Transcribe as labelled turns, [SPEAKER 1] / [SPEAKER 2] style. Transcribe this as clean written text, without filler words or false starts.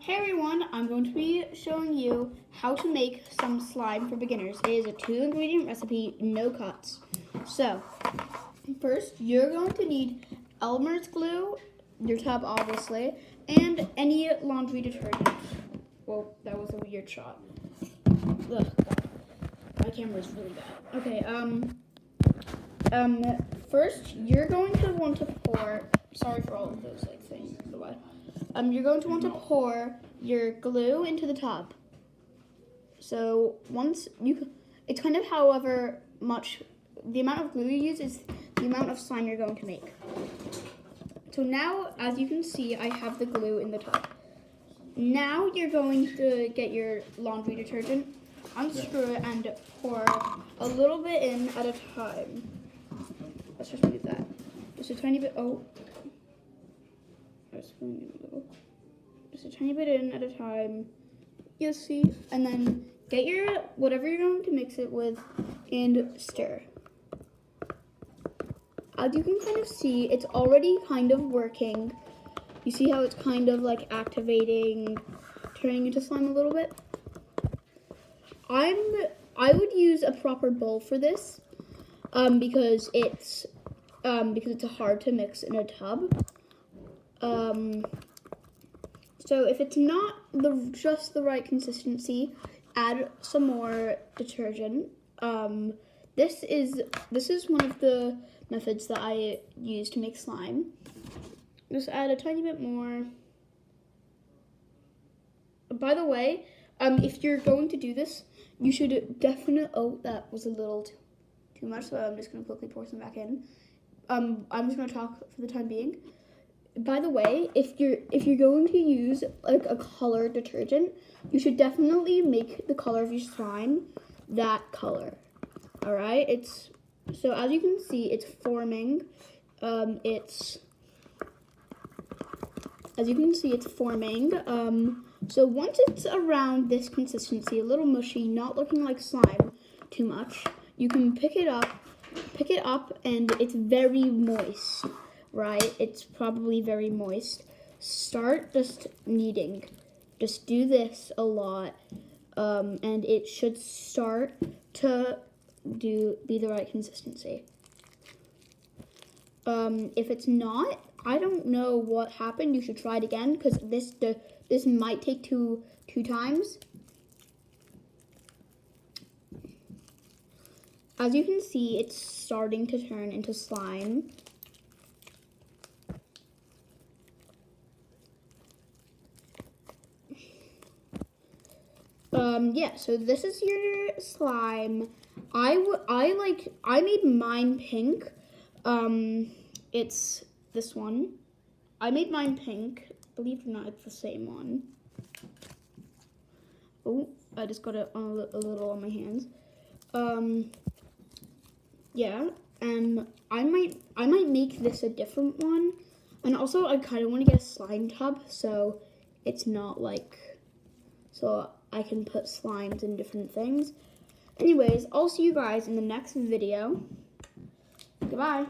[SPEAKER 1] Hey everyone, I'm going to be showing you how to make some slime for beginners. It is a 2-ingredient recipe, no cuts. So, first you're going to need Elmer's glue, your tub obviously, and any laundry detergent. Well, that was a weird shot. Ugh, my camera's really bad. Okay, first you're going to want to pour, sorry for all of those things, by the way. You're going to want to pour your glue into the tub. So it's kind of however much, the amount of glue you use is the amount of slime you're going to make. So now, as you can see, I have the glue in the tub. Now you're going to get your laundry detergent, unscrew it, and pour a little bit in at a time. Let's just do that. Just a tiny bit, just a tiny bit in at a time. You'll see, and then get your whatever you're going to mix it with and stir. As you can kind of see, it's already kind of working. You see how it's kind of like activating, turning into slime a little bit? I would use a proper bowl for this because it's hard to mix in a tub. So if it's not just the right consistency, add some more detergent. This is one of the methods that I use to make slime. Just add a tiny bit more. By the way, if you're going to do this, you should definitely. Oh, that was a little too much, so I'm just gonna quickly pour some back in. I'm just gonna talk for the time being. By the way, if you're going to use like a color detergent, you should definitely make the color of your slime that color. All right, so as you can see, it's forming. As you can see, it's forming. So once it's around this consistency, a little mushy, not looking like slime too much, you can pick it up, and it's very moist. Right, it's probably very moist. Start just kneading. Just do this a lot, and it should start to be the right consistency. If it's not, I don't know what happened. You should try it again because this might take two times. As you can see, it's starting to turn into slime. Yeah, so this is your slime. I made mine pink. It's this one. I made mine pink. Believe it or not, it's the same one. Oh, I just got it on a little on my hands. Yeah, and I might make this a different one. And also, I kind of want to get a slime tub, so it's not like, so I can put slimes in different things. Anyways, I'll see you guys in the next video. Goodbye.